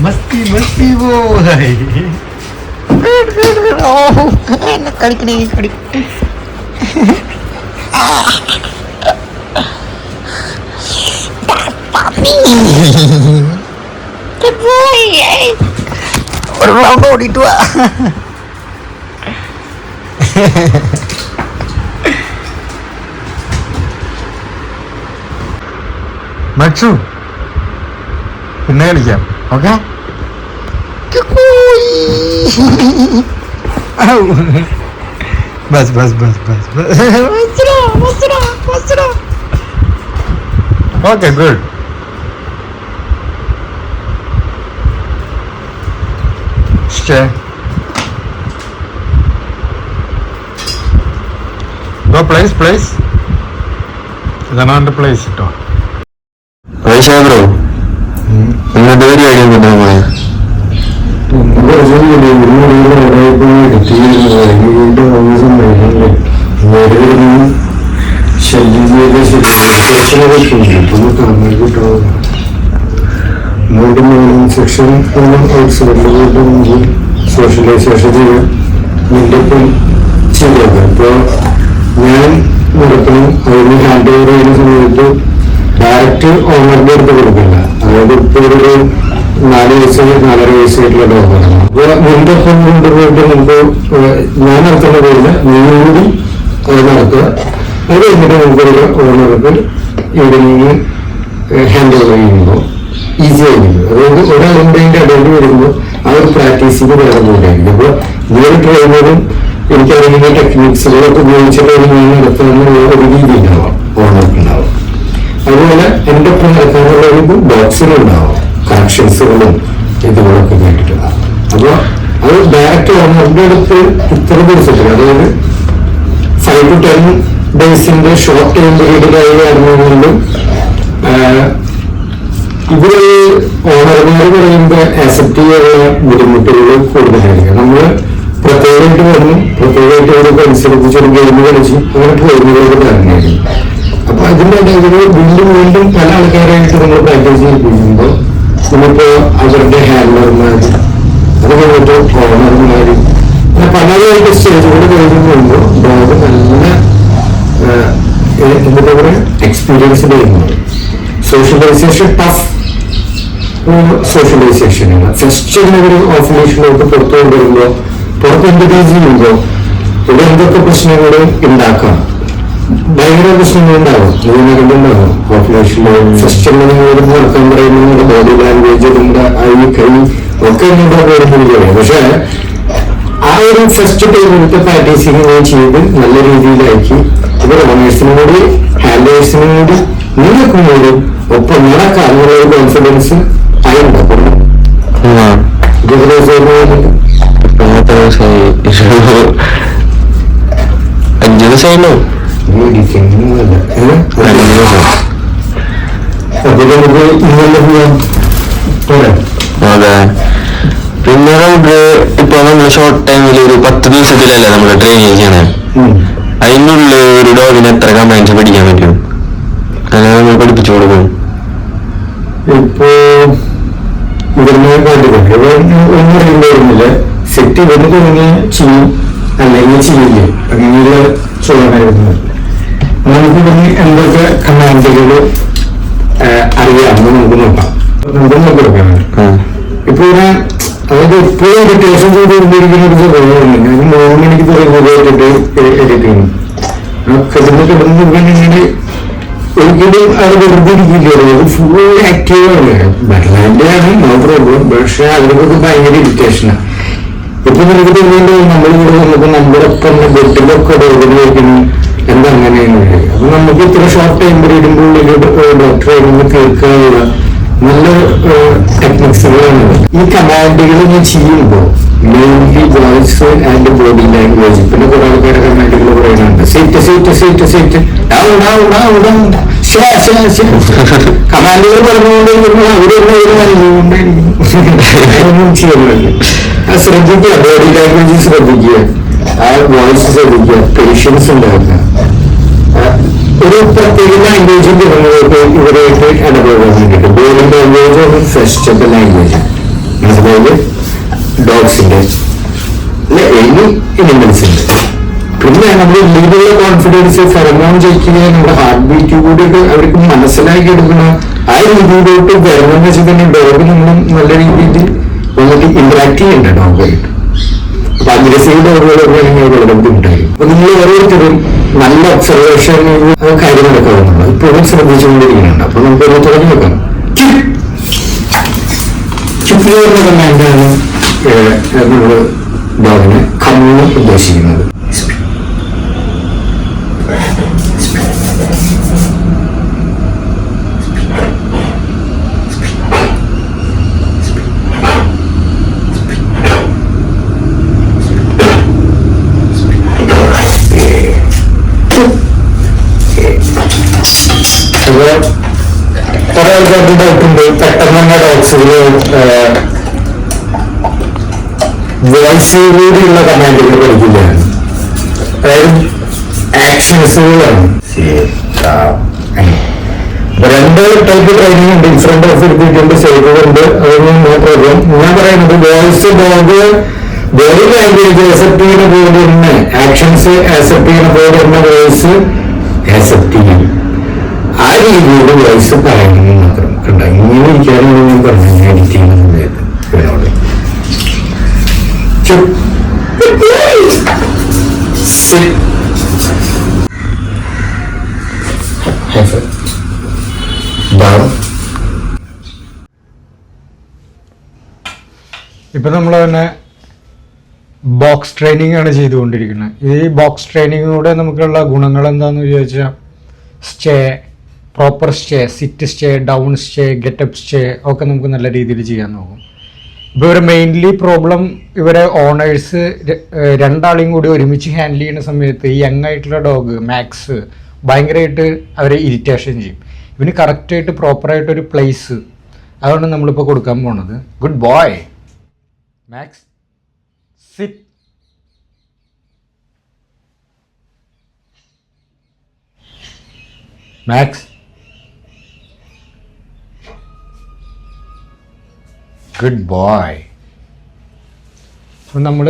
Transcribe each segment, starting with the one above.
मस्ती मस्ती वो है कड़कड़ी कड़ी ഒരു റൗണ്ട് ഓടിയിട്ട് വാ. മച്ചു പിന്നെ കളിക്കാം. Okay bus bus bus bus okay good. Stay. Go place. ഇതാണ് പ്ലേസ് കേട്ടോ. ബ്രോ എന്നിട്ട് പരിപാടി സെക്ഷൻ സോഷ്യലൈസേഷൻ ചെയ്യാൻ നിന്റെ ശരിയാക്കാം. ഇപ്പോൾ ഞാൻ നടക്കണം അതിന് ഹാൻഡ് ഓവർ ചെയ്യുന്ന സമയത്ത് ഡയറക്റ്റ് ഓണറിന്റെ അടുത്ത് കൊടുക്കില്ല. അതായത് ഇപ്പോൾ ഒരു 4 വയസ്സായിട്ടുള്ള ഡോഗറാണ്. അപ്പോൾ നിന്റെ ഒപ്പം കൊണ്ടുപോയിട്ട് നമുക്ക് ഞാൻ നടത്തുന്ന പോലെ നീ കൂടി നടത്തുക. അത് കഴിഞ്ഞിട്ട് നമുക്കൊരു ഓണർക്ക് ഈവനിങ് ഹാൻഡ് ഓവർ ചെയ്യുമ്പോൾ ഈസി ആയിരിക്കും. അതായത് ഒരാളുടെ ഇടയിൽ വരുമ്പോൾ ആ ഒരു പ്രാക്ടീസിന് വേറെ കൂടെയായിരിക്കും. അപ്പോൾ ഈ ഒരു ട്രെയിനറും എനിക്കറിയുന്ന ടെക്നിക്സുകളൊക്കെ ഉപയോഗിച്ചിട്ട് ഞാൻ നടത്തുന്ന ഒരു രീതി ഉണ്ടാവാം, ഓണർക്കുണ്ടാവും. അതുപോലെ എൻ്റെ ഒപ്പം നടക്കാനുള്ള ഒരു ബോക്സിലുണ്ടാവും കറക്ഷൻസുകളും ഇതുകളൊക്കെ കേട്ടിട്ടുണ്ടാവും. അപ്പോൾ അത് ഡയറക്റ്റ് ഓണറിന്റെ അടുത്ത് ഇത്ര ദിവസത്തിൽ, അതായത് 5 to 10 ഡേയ്സിന്റെ ഷോർട്ട് ടൈം പീരീഡിലായി വരുന്നതുകൊണ്ടും ഇവര് ഓണർമാർ പറയുമ്പോൾ ആക്സെപ്റ്റ് ചെയ്യാനുള്ള ബുദ്ധിമുട്ടുകൾ കൂടുതലായിരിക്കും. നമ്മൾ പ്രത്യേകമായിട്ട് വന്നു, പ്രത്യേകമായിട്ട് അവർക്ക് അനുസരിച്ച് ഒരു ഗെയിം കളിച്ചു അങ്ങനെ പോകുന്നവർക്ക് തന്നെയായിരിക്കും. അപ്പൊ അതിന്റെ ഇടയിൽ വീണ്ടും പല ആൾക്കാരായിട്ട് നമ്മൾ പ്രാക്ടീസ് ചെയ്യിപ്പിക്കുമ്പോൾ നമ്മളിപ്പോ അവരുടെ ഹാൻഡർമാർ, അത് കഴിഞ്ഞിട്ട് ഓണർമാർ, അങ്ങനെ പലതായിട്ട് സ്റ്റേജുകൾ കഴിഞ്ഞുമ്പോൾ ഡോഗ് നല്ല എന്താ പറയുക എക്സ്പീരിയൻസ് ചെയ്യുന്നത്. Socialisation tough സോഷ്യലൈസേഷനാണ്. ഫസ്റ്റ് ഒരു ഓഫീസിലോട്ട് പുറത്തു കൊണ്ടുവരുമ്പോൾ പുറത്ത് ഇൻട്രൊഡ്യൂസ് ചെയ്യുമ്പോൾ ഇവിടെ എന്തൊക്കെ പ്രശ്നങ്ങൾ ഉണ്ടാക്കാം, ഭയങ്കര പ്രശ്നങ്ങളുണ്ടാവും, ഇതിനകത്തുണ്ടാവും. പോപ്പുലേഷനിൽ ഫസ്റ്റ് നടക്കാൻ പറയുന്നത് ബോഡി ലാംഗ്വേജ്, അതിന്റെ കൈ ഒക്കെ പറയുന്നത്. പക്ഷെ ആ ഒരു ഫസ്റ്റ് ടൈമിലത്തെ പ്രാക്ടീസിങ് ചെയ്ത് നല്ല രീതിയിലാക്കി ഇവർ ഓണേഴ്സിനും കൂടി ഹാൻഡേഴ്സിനും കൂടി നിങ്ങൾക്കും കൂടി ഒപ്പം നടക്കാനുള്ള ഒരു കോൺഫിഡൻസ് ആയിട്ടുണ്ടാക്കും. 5 ദിവസമായിരുന്നു. അതെ, പിന്നെ നമുക്ക് ഇപ്പൊ നമ്മള് ഷോർട്ട് ടൈമിൽ ഒരു 10 ദിവസത്തിലല്ലേ നമ്മള് ട്രെയിനിങ് ചെയ്യണേ. അതിനുള്ള ഒരു ഡോഗിന് എത്ര കമാൻഡ്സ് പഠിക്കാൻ പറ്റും? അങ്ങനെ നമ്മൾ പഠിപ്പിച്ചു കൊടുക്കും. ഇപ്പോ ഇവരുടെ പറയുമ്പോഴുന്നില്ല സെറ്റ് ഇവന്ന് തുടങ്ങി ചെയ്യും അല്ലെങ്കിൽ ചെയ്യില്ലേ, അങ്ങനെയുള്ള ചോദനായിരുന്നു. നമുക്ക് പിന്നെ എന്തൊക്കെ കമാൻഡുകൾ അറിയാമെന്ന് നമുക്ക് നോക്കാം. നമുക്ക് നോക്കിയെടുക്കാൻ ഇപ്പൊ അതായത് ഇപ്പോഴും ഇറിറ്റേഷൻ ചെയ്തുകൊണ്ടിരിക്കുന്ന ഒരു സ്വഭാവമാണ്. ഞാൻ 3 മണിക്ക് തുടങ്ങിയിട്ട് എഡിറ്റ് ചെയ്യുന്നു. കിടന്നിങ്ങനെ ഒരിക്കലും അത് വെറുതെ ഇരിക്കില്ല, ഫുൾ ആക്റ്റീവാണ്. ബെർലാൻഡാണ് നോ പ്രോബ്ലം, പക്ഷെ അതിനൊക്കെ ഭയങ്കര ഇറിറ്റേഷനാണ്. ഇപ്പൊ നമുക്ക് തോന്നിയിട്ട് നമ്മളിവിടെ നമുക്ക് നമ്മുടെ ഒപ്പം ബെഡിലൊക്കെ ഡോഗിന് എന്താ അങ്ങനെയാണ്. അപ്പൊ നമുക്ക് ഇത്ര ഷോർട്ട് ടൈം പീരീഡിന്റെ ഉള്ളിൽ ഡോക്ടറെ കേൾക്കാനുള്ള നല്ല ടെക്നിക്സുകളാണ്. ഈ കമാൻഡുകൾ ഞാൻ ചെയ്യുമ്പോൾ mainly voice and body language, പിന്നെ കുറെ ആൾക്കാരുടെ കമാൻഡുകൾ പറയുന്നുണ്ട്. സീറ്റ് സീറ്റ് സീറ്റ് സീറ്റ് കമാൻഡുകൾ പറഞ്ഞുകൊണ്ടിരിക്കുമ്പോൾ അവരൊന്നും ചെയ്യുന്നുണ്ട്. ശ്രദ്ധിക്കുക, ബോഡി ലാംഗ്വേജ് ശ്രദ്ധിക്കുക, ആ വോയിസ് ശ്രദ്ധിക്കുക, പേഷ്യൻസ് ഉണ്ടാക്കുക. ഒരു പ്രത്യേക ലാംഗ്വേജിൽ ഇവരായിട്ട് ഇടപെടാൻ വേണ്ടിയിട്ട് ബോഡി ലാംഗ്വേജ് ലാംഗ്വേജ് ഒരു ഫെസ്റ്റബിൾ ലാംഗ്വേജ് മനസ്സിലായത് ഡോഗ്സിന്റെ എനി എനിമൽസിന്റെ. പിന്നെ നമ്മുടെ ഉള്ളിലുള്ള കോൺഫിഡൻസ് ഫെറമോൺ ചെക്കിങ് നമ്മുടെ ഹാർട്ട് ബീറ്റ് കൂടിയൊക്കെ അവർക്ക് മനസ്സിലാക്കി എടുക്കണം. ആ രീതിയിലോട്ട് വരണമെന്ന് വെച്ചാൽ തന്നെ ഡോഗ് നമ്മൾ നല്ല രീതിയിൽ നമുക്ക് ഇന്ററാക്ട് ചെയ്യണ്ട ഡോഗായിട്ട്. അപ്പൊ അഗ്രസീവ് ഡോഗുകളൊക്കെ വളരെ ബുദ്ധിമുട്ടായിരിക്കും. അപ്പൊ നിങ്ങൾ ഓരോരുത്തരും നല്ല ഒബ്സർവേഷൻ കാര്യം നടക്കാവുന്നുള്ളൂ ഇപ്പോഴും ശ്രദ്ധിച്ചുകൊണ്ടിരിക്കുന്നുണ്ട്. അപ്പൊ നമുക്കൊരു തുടങ്ങി വെക്കാം. ചുറ്റുപാടുള്ള കമാൻഡാണ് നമ്മൾ ഡോഗിനെ കമ്മിന് ഉദ്ദേശിക്കുന്നത്. കുറെ ആൾക്കാർക്ക് ഡൗട്ടുണ്ട് പെട്ടെന്ന് തന്നെ ഡോഗ്സില് വോയിസ് കൂടിയുള്ള കമാൻഡുകൾ പഠിക്കുകയാണ്. അതായത് ആക്ഷൻസുകളാണ്. രണ്ട് ടൈപ്പ് ട്രെയിനിങ് ഉണ്ട്. ഇൻഫ്രണ്ട് ഓഫ് എടുത്തിട്ടുണ്ട്, സൈഡിലുണ്ട്. അതൊന്നും നോ പ്രോബ്ലം. ഞാൻ പറയുന്നത് voice dog body language accept ചെയ്യുന്ന പോലെ തന്നെ ആക്ഷൻസ് ആക്സെപ്റ്റ് ചെയ്യുന്ന പോലെ തന്നെ വോയിസ് ആക്സെപ്റ്റ് ചെയ്യും. ആ രീതിയിൽ വോയിസ് പറയണമെന്ന് മാത്രം കണ്ട. ഇങ്ങനെ ഇരിക്കാനാണ് ഞാൻ പറഞ്ഞത് എഡിറ്റ് ചെയ്യുന്ന സമയത്ത് ഇവനോട്. ഇപ്പം നമ്മൾ തന്നെ ബോക്സ് ട്രെയിനിങ് ആണ് ചെയ്തുകൊണ്ടിരിക്കുന്നത്. ഈ ബോക്സ് ട്രെയിനിങ്ങിലൂടെ നമുക്കുള്ള ഗുണങ്ങൾ എന്താണെന്ന് ചോദിച്ചാൽ stay, proper stay, sit stay, down stay, get up stay ഒക്കെ നമുക്ക് നല്ല രീതിയിൽ ചെയ്യാൻ നോക്കും. ഇപ്പോൾ ഇവരെ മെയിൻലി പ്രോബ്ലം ഇവരെ ഓണേഴ്സ് രണ്ടാളെയും കൂടി ഒരുമിച്ച് ഹാൻഡിൽ ചെയ്യുന്ന സമയത്ത് ഈ യങ് ആയിട്ടുള്ള ഡോഗ് മാക്സ് ഭയങ്കരമായിട്ട് അവരെ ഇറിറ്റേഷൻ ചെയ്യും. ഇവന് കറക്റ്റായിട്ട് പ്രോപ്പറായിട്ടൊരു പ്ലേസ് അതാണ് നമ്മളിപ്പോൾ കൊടുക്കാൻ പോണത്. Good boy Max, sit. Max, good boy. അപ്പം നമ്മൾ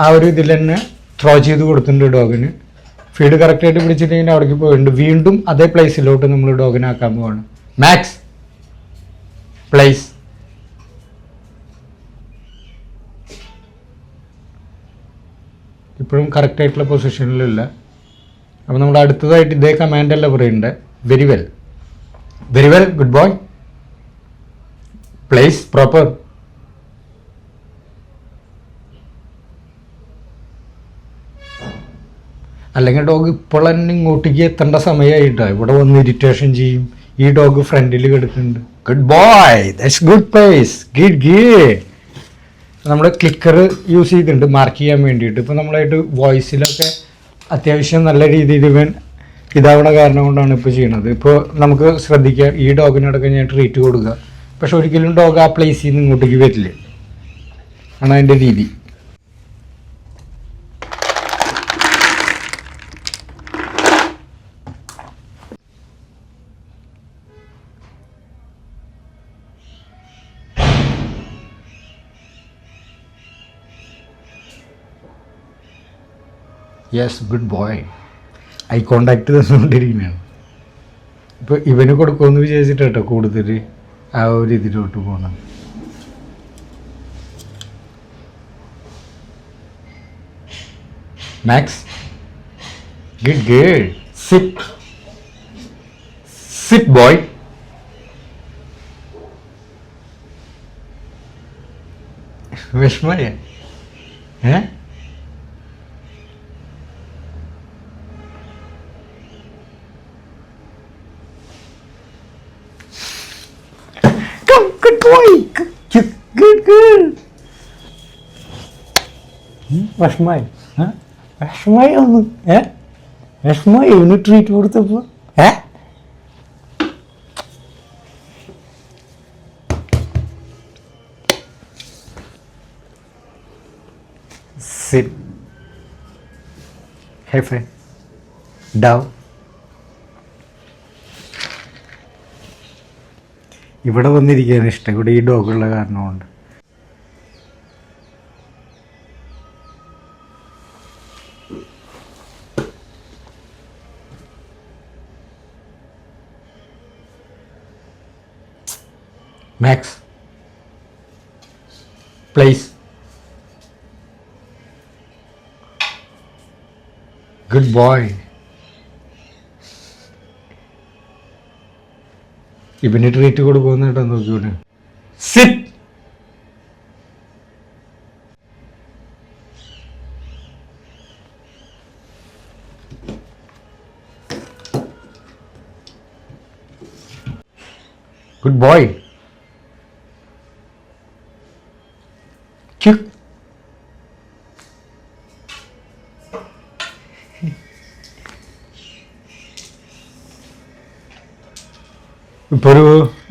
ആ ഒരു ഇതിൽ തന്നെ ത്രോ ചെയ്ത് കൊടുത്തിട്ടുണ്ട് ഡോഗിന്. ഫീഡ് കറക്റ്റായിട്ട് പിടിച്ചിട്ടുണ്ടെങ്കിൽ അവിടേക്ക് പോയിട്ടുണ്ട്. വീണ്ടും അതേ പ്ലേസിലോട്ട് നമ്മൾ ഡോഗിനെ ആക്കാൻ പോവാണ്. Max, place. ഇപ്പോഴും കറക്റ്റായിട്ടുള്ള പൊസിഷനിലില്ല. അപ്പോൾ നമ്മൾ അടുത്തതായിട്ട് ഇതേ കമാൻഡല്ല പറയുന്നുണ്ട്. Very well, very well, good boy, place proper. അല്ലെങ്കിൽ ഡോഗ് ഇപ്പോൾ തന്നെ ഇങ്ങോട്ടേക്ക് എത്തേണ്ട സമയമായിട്ടാണ്. ഇവിടെ വന്ന് ഇറിറ്റേഷൻ ചെയ്യും. ഈ ഡോഗ് ഫ്രണ്ടിൽ കിടക്കുന്നുണ്ട്. Good boy, that's good place, good good. നമ്മൾ ക്ലിക്കർ യൂസ് ചെയ്തിട്ടുണ്ട് മാർക്ക് ചെയ്യാൻ വേണ്ടിയിട്ട്. ഇപ്പോൾ നമ്മളായിട്ട് വോയിസിലൊക്കെ അത്യാവശ്യം നല്ല രീതിയിൽ ഇവൻ ഇതാവണ കാരണം കൊണ്ടാണ് ഇപ്പോൾ ചെയ്യണത്. ഇപ്പോൾ നമുക്ക് ശ്രദ്ധിക്കാം, ഈ ഡോഗിനടക്കം ഞാൻ ട്രീറ്റ് കൊടുക്കുക, പക്ഷെ ഒരിക്കലും ഡോഗ് ആ പ്ലേസിൽ നിന്ന് ഇങ്ങോട്ടേക്ക് വരില്ല. ആണ് അതിൻ്റെ രീതി. Yes, good boy. Eye contact തന്നുകൊണ്ടിരിക്കുന്നതാണ്. ഇപ്പോൾ ഇവന് കൊടുക്കുമെന്ന് വിചാരിച്ചിട്ട് കേട്ടോ കൂടുതൽ ആ ഒരു ഇതിലോട്ട് പോകണം. Max, good girl, sit, sit boy. വിഷമയ good boy, good girl. വിഷമായി വിഷമായി ഒന്ന് വിഷമായി ഒന്ന് ട്രീറ്റ് കൊടുത്തപ്പോ sit, hey friend, down. ഇവിടെ വന്നിരിക്കാൻ ഇഷ്ടം, ഇവിടെ ഈ ഡോഗുള്ള കാരണം കൊണ്ട്. Max place. Good boy. ഇവന് ട്രീറ്റ് കൊടുക്കുമെന്ന് കേട്ടോ, നോക്കിയോണ്ട്. സിറ്റ്. Good boy. ക്യുക്ക്.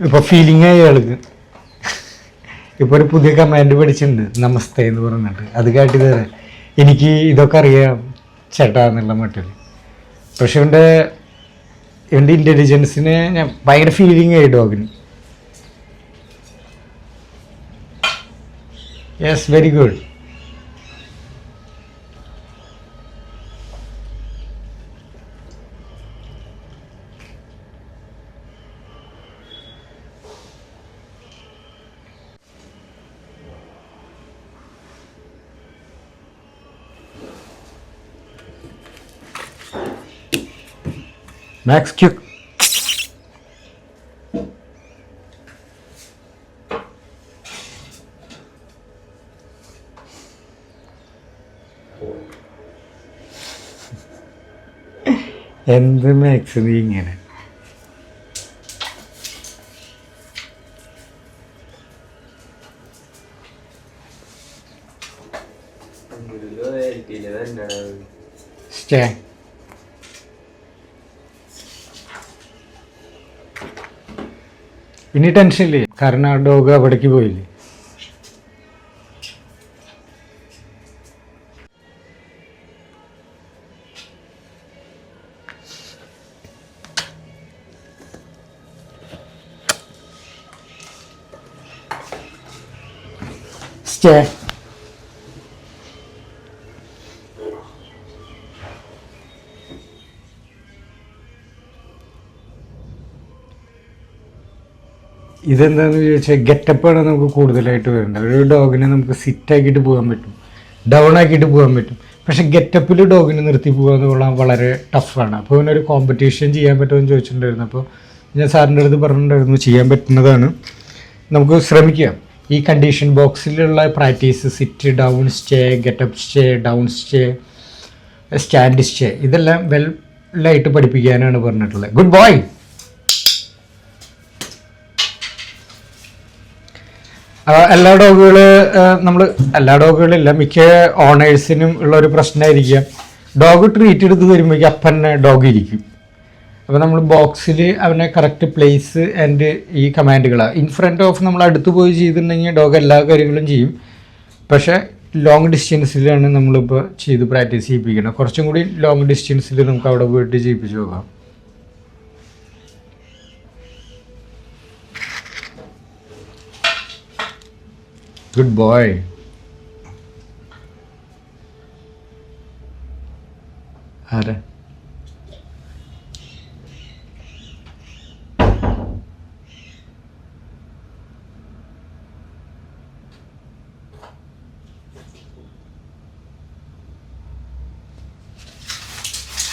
ഇപ്പോൾ ഫീലിംഗ് ആയി ആൾക്ക്. ഇപ്പോൾ ഒരു പുതിയ കമാൻഡ് പഠിച്ചിട്ടുണ്ട്, നമസ്തേ എന്ന് പറഞ്ഞിട്ട്. അത് കാട്ടി തരാം, എനിക്ക് ഇതൊക്കെ അറിയാം ചേട്ടാ എന്നുള്ള മട്ടിൽ. പക്ഷെ ഇവൻ്റെ ഇൻ്റലിജൻസിന് ഞാൻ ഭയങ്കര ഫീലിംഗ് ആയി ഡോഗിന്. Yes, very good. Max Q. എന്ത് മാക്സ് നീ ഇങ്ങനെ? സ്റ്റേ. ഇനി ടെൻഷനില്ലേ, കാരണം ആ ഡോഗ് അവിടേക്ക് പോയില്ലേ. സ്റ്റേ. ഇതെന്താണെന്ന് ചോദിച്ചാൽ ഗെറ്റപ്പാണ് നമുക്ക് കൂടുതലായിട്ട് വരുന്നത്. ഒരു ഡോഗിനെ നമുക്ക് സിറ്റാക്കിയിട്ട് പോകാൻ പറ്റും, ഡൗൺ ആക്കിയിട്ട് പോകാൻ പറ്റും. പക്ഷെ ഗെറ്റപ്പിൽ ഡോഗിനെ നിർത്തി പോകുക എന്നുള്ളത് വളരെ ടഫാണ്. അപ്പോൾ ഇവനൊരു കോമ്പറ്റീഷൻ ചെയ്യാൻ പറ്റുമെന്ന് ചോദിച്ചിട്ടുണ്ടായിരുന്നു. അപ്പോൾ ഞാൻ സാറിൻ്റെ അടുത്ത് പറഞ്ഞിട്ടുണ്ടായിരുന്നു ചെയ്യാൻ പറ്റുന്നതാണ്, നമുക്ക് ശ്രമിക്കാം. ഈ കണ്ടീഷൻ ബോക്സിലുള്ള practice, sit, down stay, get up stay, down stay, stand stay, ഇതെല്ലാം വെല്ലായിട്ട് പഠിപ്പിക്കാനാണ് പറഞ്ഞിട്ടുള്ളത്. Good boy. എല്ലാ ഡോഗുകളില്ല, മിക്ക ഓണേഴ്സിനും ഉള്ള ഒരു പ്രശ്നമായിരിക്കാം, ഡോഗ് ട്രീറ്റ് എടുത്ത് വരുമ്പോഴേക്കും അപ്പം തന്നെ ഡോഗ് ഇരിക്കും. അപ്പോൾ നമ്മൾ ബോക്സിൽ അവനെ കറക്റ്റ് പ്ലേസ് ആൻഡ് ഈ കമാൻഡുകളാണ് ഇൻ ഫ്രണ്ട് ഓഫ് നമ്മൾ അടുത്ത് പോയി ചെയ്തിട്ടുണ്ടെങ്കിൽ ഡോഗ് എല്ലാ കാര്യങ്ങളും ചെയ്യും. പക്ഷേ ലോങ് ഡിസ്റ്റൻസിലാണ് നമ്മളിപ്പോൾ ചെയ്ത് പ്രാക്ടീസ് ചെയ്യിപ്പിക്കണം. കുറച്ചും കൂടി ലോങ് ഡിസ്റ്റൻസിൽ നമുക്ക് അവിടെ പോയിട്ട് ചെയ്യിപ്പിച്ച് നോക്കാം. Good boy. ആരാ?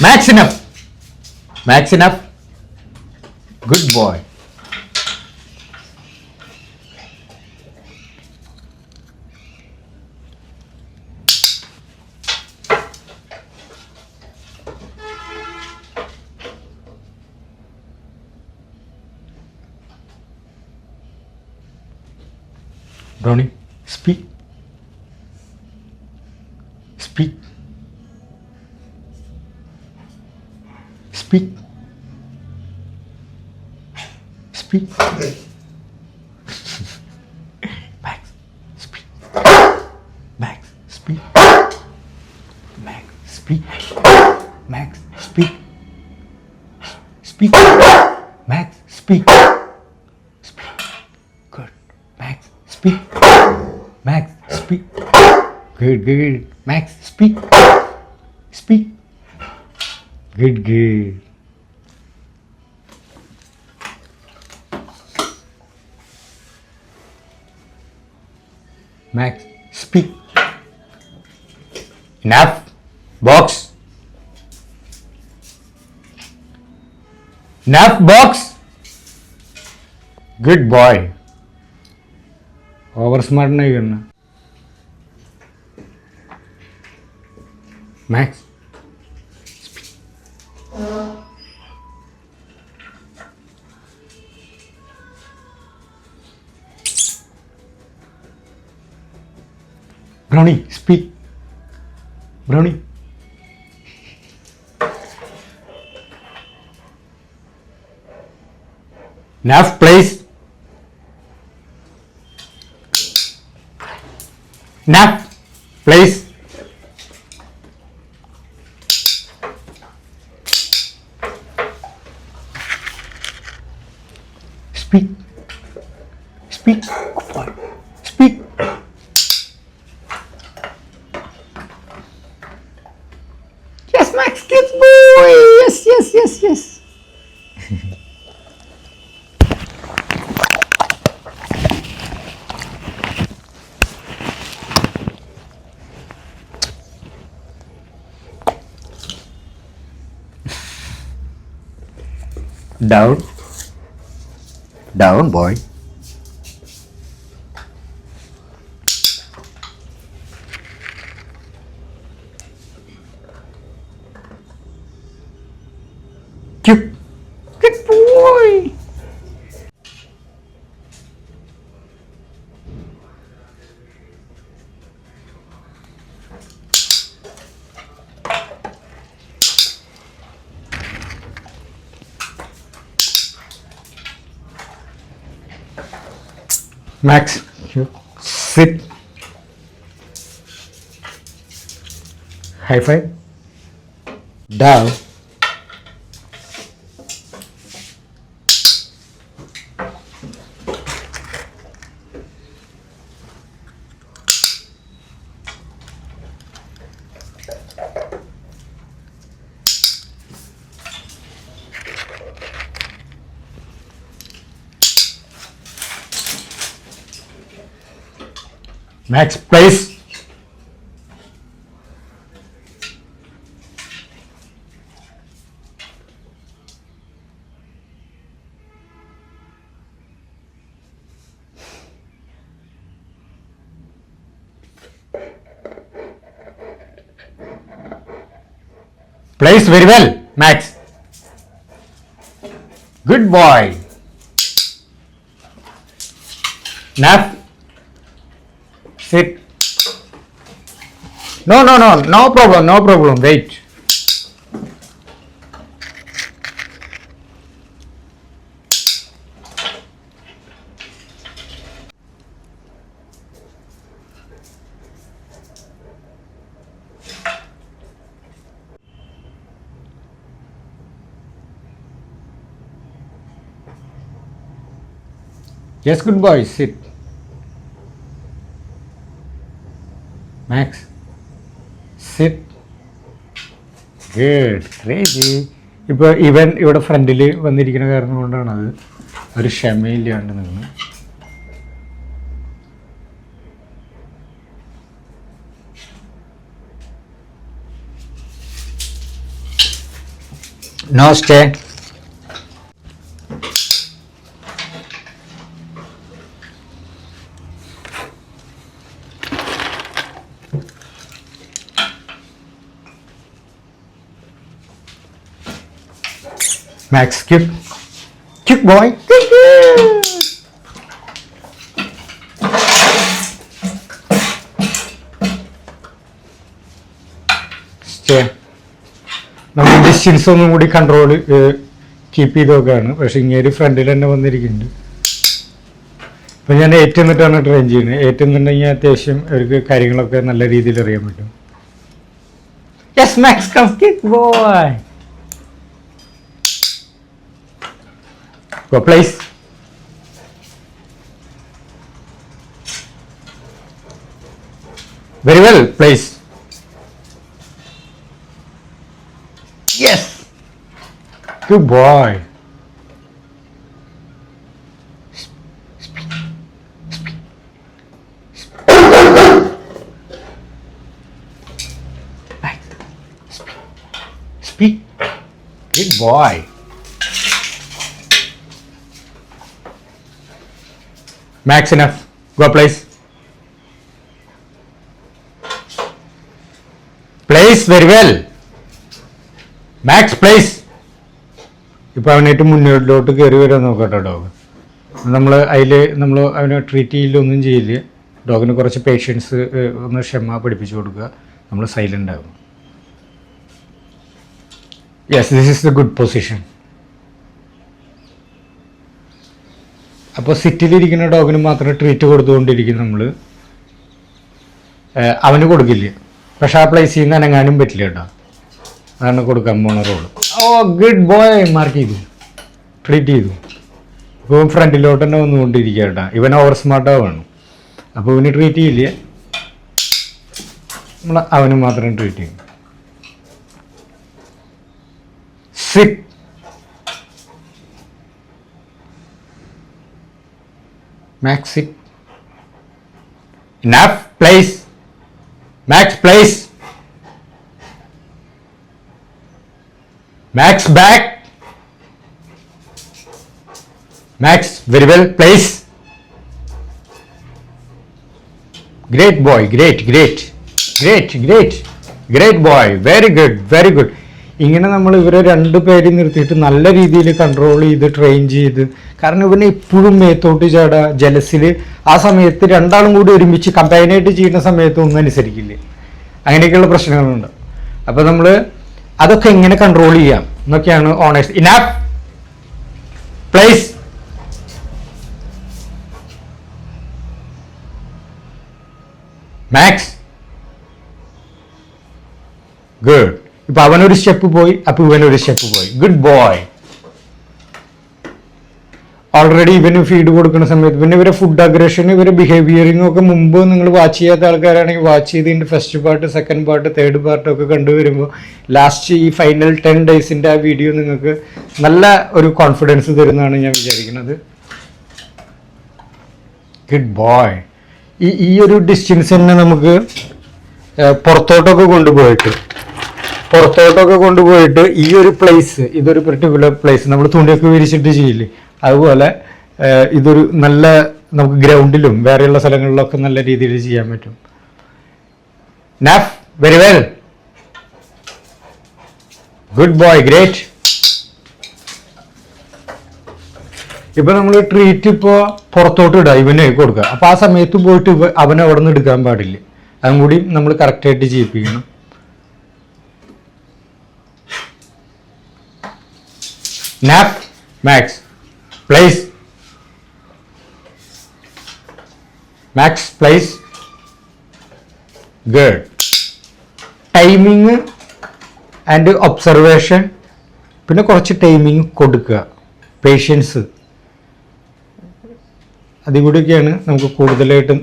Max enough. Max enough. Good boy. Brownie, speak. Speak. Speak. Speak. Max, speak. Max, speak. Max, speak. Max, speak. Speak. Max, speak. Speak. Max, speak. Max, speak. Good, good. Max, speak. Speak. Good, good. Max, speak. Enough. Box. Enough, box. Good boy. Over smart नहीं करना. Max. Speak. Brownie, speak. Brownie. Enough, please. Enough, please. Speak. Speak. Good boy. Speak. Yes, Max, good boy. Yes, yes, yes, yes. Down. Down, boy. Cute. Good boy. Max, you sit. High five. Down. Max, place. Place very well, Max. Good boy. Nap. Sit. No problem, wait. Yes, good boy, sit. Max, sit. Good, crazy. ഇപ്പോൾ ഇവൻ ഇവിടെ ഫ്രണ്ടിൽ വന്നിരിക്കുന്ന കാരണം കൊണ്ടാണത് ഒരു ക്ഷമയില്ലാണ്ട് നിന്ന്. No stay. Max, kick. Kick, boy. Kick. Stay. നമ്മൾ distance ഒന്നും കൂടി കൺട്രോൾ കീപ്പ് ചെയ്ത് നോക്കുകയാണ്. പക്ഷെ ഇങ്ങനെ ഫ്രണ്ടിൽ തന്നെ വന്നിരിക്കുന്നുണ്ട്. ഇപ്പം ഞാൻ ഏറ്റുന്നിട്ടാണ് ട്രെയിൻ ചെയ്യുന്നത്. ഏറ്റുന്നുണ്ടെങ്കിൽ അത്യാവശ്യം അവർക്ക് കാര്യങ്ങളൊക്കെ നല്ല രീതിയിൽ അറിയാൻ പറ്റും. Yes Max come kick boy. Go place. Very well, place. Yes. Good boy. Speak. Good boy. Max, enough. Go place. Place very well. Max, place. ഇപ്പോൾ അവനായിട്ട് മുന്നോട്ട് കയറി വരാൻ നോക്കട്ടെ ഡോഗ്. നമ്മൾ അവനെ ട്രീറ്റ് ചെയ്യില്ലൊന്നും ചെയ്യില്ല. ഡോഗിന് കുറച്ച് പേഷ്യൻസ് ഒന്ന് ക്ഷമ പഠിപ്പിച്ചു കൊടുക്കുക. നമ്മൾ സൈലൻ്റ് ആകും. Yes, this is the good position. അപ്പോൾ സിറ്റിലിരിക്കുന്ന ഡോഗിന് മാത്രം ട്രീറ്റ് കൊടുത്തുകൊണ്ടിരിക്കും നമ്മൾ. അവന് കൊടുക്കില്ല. പക്ഷെ ആ പ്ലേസിൽ നിന്ന് അനങ്ങാനും പറ്റില്ല കേട്ടോ. അതാണ് കൊടുക്കാൻ പോണ റോള്. ഓ ഗുഡ് ബോയ്, മാർക്ക് ചെയ്തു, ട്രീറ്റ് ചെയ്തു. ഇപ്പോൾ ഫ്രണ്ടിലോട്ട് തന്നെ വന്നുകൊണ്ടിരിക്കുക കേട്ടോ. ഇവൻ ഓവർ സ്മാർട്ടാവാണ്. അപ്പോൾ ഇവന് ട്രീറ്റ് ചെയ്യില്ല, നമ്മൾ അവന് മാത്രം ട്രീറ്റ് ചെയ്യും. Sit. Max, sit. Enough, place. Max, place. Max, back. Max, very well, place. Great boy, great boy, very good. ഇങ്ങനെ നമ്മൾ ഇവരെ രണ്ടുപേരും നിർത്തിയിട്ട് നല്ല രീതിയിൽ കൺട്രോൾ ചെയ്ത് ട്രെയിൻ ചെയ്ത്, കാരണം ഇവനെ എപ്പോഴും മേത്തോട്ട് ചാടുക, ജലസിൽ ആ സമയത്ത് രണ്ടാളും കൂടി ഒരുമിച്ച് കമ്പൈനായിട്ട് ചെയ്യുന്ന സമയത്ത് ഒന്നും അനുസരിക്കില്ല. അങ്ങനെയൊക്കെയുള്ള പ്രശ്നങ്ങളുണ്ട്. അപ്പോൾ നമ്മൾ അതൊക്കെ എങ്ങനെ കൺട്രോൾ ചെയ്യാം എന്നൊക്കെയാണ് owners. Enough, place. Max, good. ഇപ്പൊ അവനൊരു സ്റ്റെപ്പ് പോയി, അപ്പൊ ഇവനൊരു സ്റ്റെപ്പ് പോയി. Good boy. ഓൾറെഡി ഇവന് ഫീഡ് കൊടുക്കുന്ന സമയത്ത് പിന്നെ ഇവരെ ഫുഡ് അഗ്രഷൻ, ഇവരെ ബിഹേവിയറിംഗ് ഒക്കെ മുമ്പ് നിങ്ങൾ വാച്ച് ചെയ്യാത്ത ആൾക്കാരാണെങ്കിൽ വാച്ച് ചെയ്തതിൻ്റെ first part, second part, third പാർട്ടൊക്കെ കണ്ടുവരുമ്പോൾ ലാസ്റ്റ് ഈ ഫൈനൽ 10 ഡേയ്സിൻ്റെ ആ വീഡിയോ നിങ്ങൾക്ക് നല്ല ഒരു കോൺഫിഡൻസ് തരുന്നതാണ് ഞാൻ വിചാരിക്കുന്നത്. Good boy. ഈ ഒരു ഡിസ്റ്റൻസ് തന്നെ നമുക്ക് പുറത്തോട്ടൊക്കെ കൊണ്ടുപോയിട്ട് ഈ ഒരു പ്ലേസ്, ഇതൊരു പെർട്ടിക്കുലർ പ്ലേസ് നമ്മൾ തുണിയൊക്കെ വിരിച്ചിട്ട് ചെയ്യില്ലേ, അതുപോലെ ഇതൊരു നല്ല നമുക്ക് ഗ്രൗണ്ടിലും വേറെയുള്ള സ്ഥലങ്ങളിലൊക്കെ നല്ല രീതിയിൽ ചെയ്യാൻ പറ്റും. Enough, very well, good boy, great. ഇപ്പൊ നമ്മൾ ട്രീറ്റ് ഇപ്പോൾ പുറത്തോട്ട് ഇടുക, ഇവന് കൊടുക്കുക. അപ്പൊ ആ സമയത്ത് പോയിട്ട് അവനെ അവിടെ നിന്ന് എടുക്കാൻ പാടില്ല. അതും കൂടി നമ്മൾ കറക്റ്റായിട്ട് ചെയ്യിപ്പിക്കണം. നാപ്പ്, Max, place. Max, place. Good. Timing and observation, പിന്നെ കുറച്ച് ടൈമിങ് കൊടുക്കുക, പേഷ്യൻസ്, അതിൽ കൂടിയൊക്കെയാണ് നമുക്ക് കൂടുതലായിട്ടും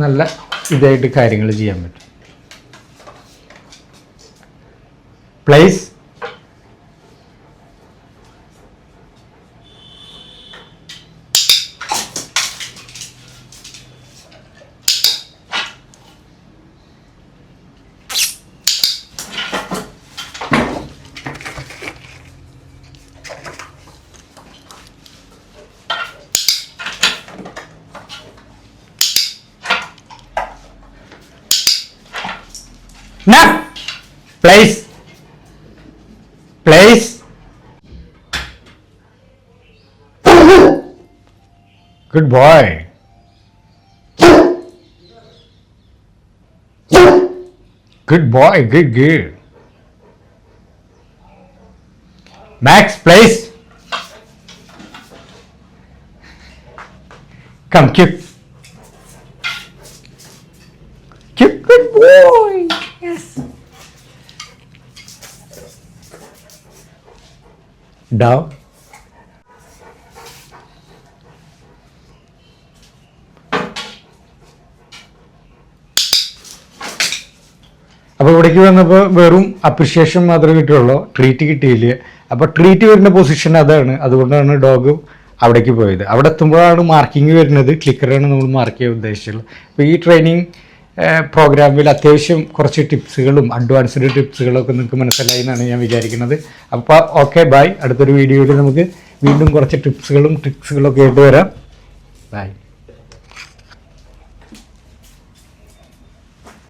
നല്ല ഇതായിട്ട് കാര്യങ്ങൾ ചെയ്യാൻ പറ്റും. Place. Now, place. Good boy. Good boy, good. Max, place. Come, Kip. Good boy. Yes. Down. അപ്പോൾ ഇവിടേക്ക് വന്നപ്പോൾ വെറും അപ്രിഷിയേഷൻ മാത്രമേ കിട്ടുള്ളൂ, ട്രീറ്റ് കിട്ടിയില്ല. അപ്പോൾ ട്രീറ്റ് വരുന്ന പൊസിഷൻ അതാണ്, അതുകൊണ്ടാണ് ഡോഗ് അവിടേക്ക് പോയത്. അവിടെ എത്തുമ്പോഴാണ് മാർക്കിങ് വരുന്നത്, ക്ലിക്കറാണ് നമ്മൾ മാർക്ക് ചെയ്യാൻ ഉദ്ദേശിച്ചുള്ളത്. അപ്പോൾ ഈ ട്രെയിനിങ് പ്രോഗ്രാമിൽ അത്യാവശ്യം കുറച്ച് ടിപ്സുകളും അഡ്വാൻസ്ഡ് ടിപ്സുകളൊക്കെ നിങ്ങൾക്ക് മനസ്സിലായി എന്നാണ് ഞാൻ വിചാരിക്കുന്നത്. അപ്പോൾ ഓക്കെ, ബൈ. അടുത്തൊരു വീഡിയോയിൽ നമുക്ക് വീണ്ടും കുറച്ച് ടിപ്സുകളും ട്രിക്സുകളൊക്കെ ആയിട്ട് വരാം. ബൈ.